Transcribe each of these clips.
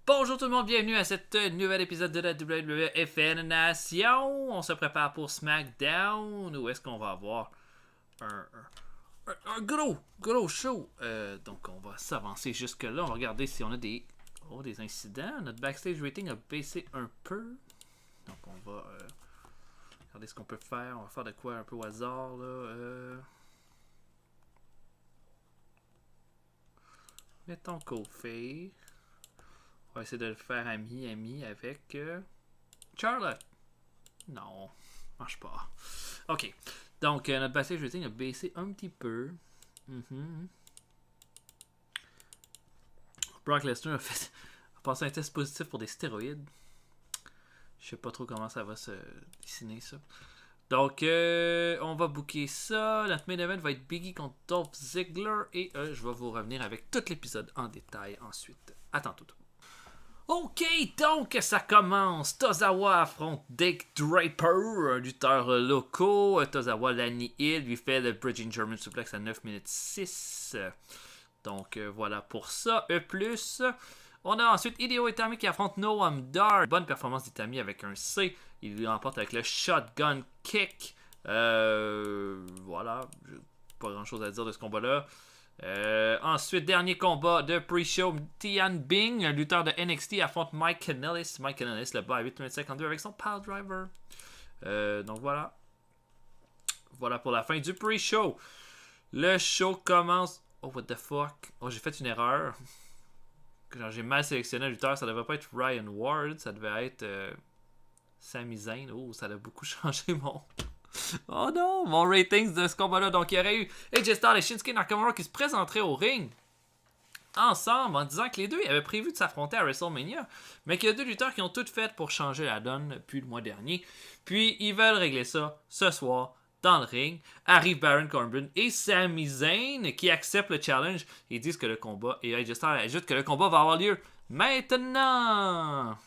Bonjour tout le monde, bienvenue à cet nouvel épisode de la WWFN Nation. On se prépare pour SmackDown. Où est-ce qu'on va avoir un gros show. Donc on va s'avancer jusque là. On va regarder si on a des incidents. Notre backstage rating a baissé un peu. Donc on va regarder ce qu'on peut faire. On va faire de quoi un peu au hasard là. Mettons Kofi. On va essayer de le faire ami avec Charlotte. Non, marche pas. Ok, donc notre backstage rating a baissé un petit peu. Brock Lesnar a passé un test positif pour des stéroïdes. Je sais pas trop comment ça va se dessiner ça. Donc, on va booker ça. Notre main event va être Biggie contre Dolph Ziggler. Et je vais vous revenir avec tout l'épisode en détail ensuite. À tantôt. Ok, donc ça commence. Tozawa affronte Dick Draper, un lutteur local. Tozawa l'annihile, lui fait le Bridging German Suplex à 9 minutes 6. Donc voilà pour ça. On a ensuite Hideo Itami qui affronte Noam Dar. Bonne performance d'Itami avec un C. Il lui remporte avec le Shotgun Kick. Voilà, pas grand chose à dire de ce combat-là. Ensuite, dernier combat de pre-show, Tian Bing, un lutteur de NXT, affronte Mike Kanellis. Mike Kanellis le bat à 8 minutes 52 avec son pile driver. Donc voilà. Voilà pour la fin du pre-show. Le show commence. Oh, what the fuck. Oh, j'ai fait une erreur. Genre, j'ai mal sélectionné le lutteur. Ça devait pas être Ryan Ward. Ça devait être Sami Zayn. Oh, ça a beaucoup changé mon... Oh non, mon ratings de ce combat-là. Donc, il y aurait eu AJ Styles et Shinsuke Nakamura qui se présenteraient au ring ensemble en disant que les deux avaient prévu de s'affronter à WrestleMania, mais qu'il y a deux lutteurs qui ont tout fait pour changer la donne depuis le mois dernier. Puis, ils veulent régler ça ce soir dans le ring. Arrive Baron Corbin et Sami Zayn qui acceptent le challenge et disent que le combat, et AJ Styles ajoute que le combat va avoir lieu maintenant.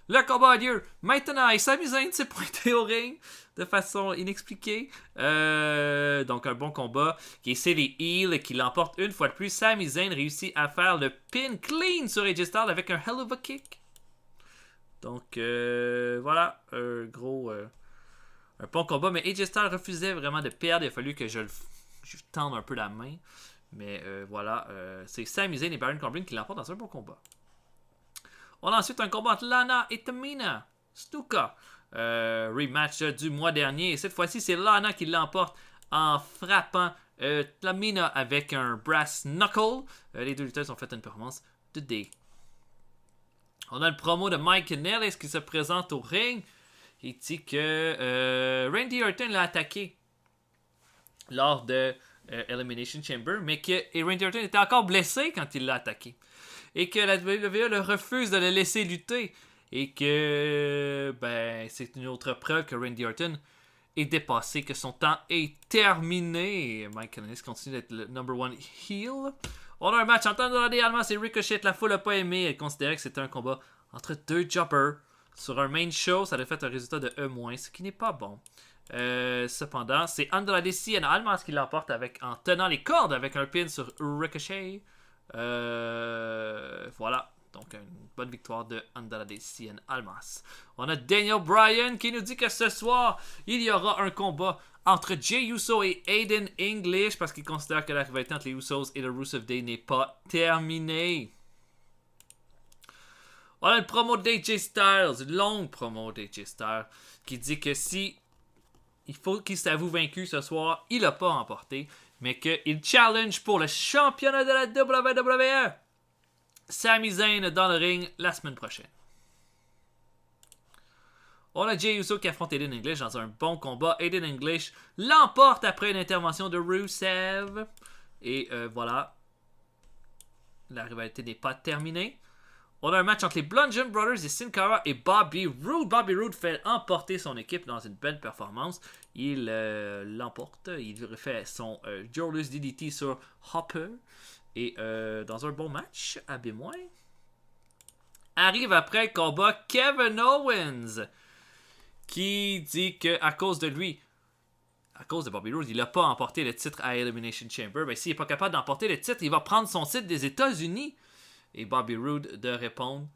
Le combat a lieu maintenant et Sami Zayn s'est pointé au ring de façon inexpliquée. Donc un bon combat qui essaie les heels qui l'emporte une fois de plus. Sami Zayn réussit à faire le pin clean sur AJ Styles avec un hell of a kick. Donc voilà, un bon combat. Mais AJ Styles refusait vraiment de perdre. Il a fallu que je tende un peu la main. Mais voilà, c'est Sami Zayn et Baron Corbin qui l'emportent dans un bon combat. On a ensuite un combat entre Lana et Tamina Snuka. Rematch du mois dernier. Et cette fois-ci, c'est Lana qui l'emporte en frappant Tamina avec un brass knuckle. Les deux lutteurs ont fait une performance de D. On a le promo de Mike Kanellis qui se présente au ring. Il dit que Randy Orton l'a attaqué lors de Elimination Chamber, mais que Randy Orton était encore blessé quand il l'a attaqué. Et que la WWE le refuse de le laisser lutter. Et que c'est une autre preuve que Randy Orton est dépassé, que son temps est terminé. Et Mike Kanellis continue d'être le number one heel. On a un match entre Andrade Almas et Ricochet. La foule n'a pas aimé. Elle considérait que c'était un combat entre deux jobbers. Sur un main show, ça a fait un résultat de E-, ce qui n'est pas bon. Cependant, c'est Andrade Cien Almas qui l'emporte en tenant les cordes avec un pin sur Ricochet. Voilà, donc une bonne victoire de Andrade Cien Almas. On a Daniel Bryan qui nous dit que ce soir il y aura un combat entre Jey Uso et Aiden English parce qu'il considère que la rivalité entre les Usos et le Rusev Day n'est pas terminée. On a le promo d'AJ Styles, une longue promo d'AJ Styles qui dit que si il faut qu'il s'avoue vaincu ce soir, il n'a pas remporté, mais qu'il challenge pour le championnat de la WWE. Sami Zayn dans le ring la semaine prochaine. On a Jey Uso qui affronte Aiden English dans un bon combat. Aiden English l'emporte après une intervention de Rusev. Et voilà. La rivalité n'est pas terminée. On a un match entre les Bludgeon Brothers et Sin Cara et Bobby Roode. Bobby Roode fait emporter son équipe dans une belle performance. Il l'emporte. Il refait son Joelus DDT sur Hopper. Et dans un bon match, à B-. Arrive après le combat Kevin Owens. Qui dit qu'à cause de lui, à cause de Bobby Roode, il n'a pas emporté le titre à Elimination Chamber. Ben, s'il n'est pas capable d'emporter le titre, il va prendre son titre des États-Unis. et Bobby Roode de répondre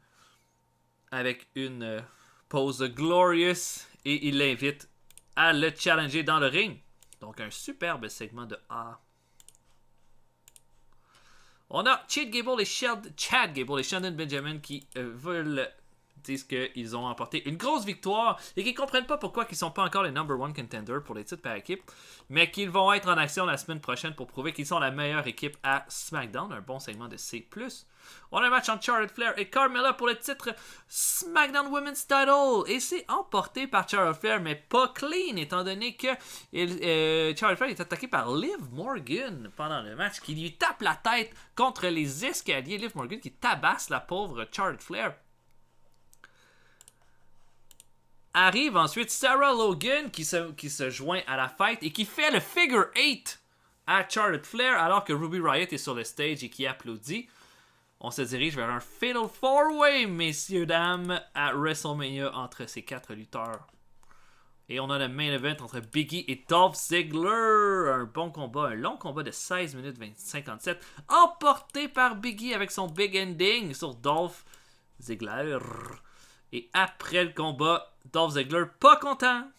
avec une pose glorious et il l'invite à le challenger dans le ring. Donc un superbe segment de A. On a Chad Gable et Shelton Benjamin qui disent qu'ils ont remporté une grosse victoire et qu'ils ne comprennent pas pourquoi ils ne sont pas encore les number one contenders pour les titres par équipe, mais qu'ils vont être en action la semaine prochaine pour prouver qu'ils sont la meilleure équipe à SmackDown. Un bon segment de C+. On a un match entre Charlotte Flair et Carmella pour le titre SmackDown Women's Title. Et c'est emporté par Charlotte Flair, mais pas clean, étant donné que Charlotte Flair est attaqué par Liv Morgan pendant le match, qui lui tape la tête contre les escaliers. Liv Morgan qui tabasse la pauvre Charlotte Flair. Arrive ensuite Sarah Logan qui se joint à la fête et qui fait le figure 8 à Charlotte Flair alors que Ruby Riott est sur le stage et qui applaudit. On se dirige vers un Fatal 4-Way, messieurs, dames, à WrestleMania entre ces 4 lutteurs. Et on a le main event entre Biggie et Dolph Ziggler. Un bon combat, un long combat de 16 minutes 57, emporté par Biggie avec son big ending sur Dolph Ziggler. Et après le combat, Dolph Ziggler, pas content,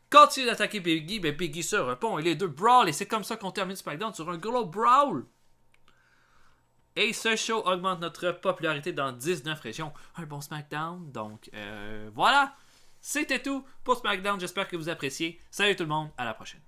continue d'attaquer Biggie, mais Biggie se répond et les deux brawl. Et c'est comme ça qu'on termine SmackDown sur un gros brawl. Et ce show augmente notre popularité dans 19 régions. Un bon SmackDown. Donc, voilà. C'était tout pour SmackDown. J'espère que vous appréciez. Salut tout le monde. À la prochaine.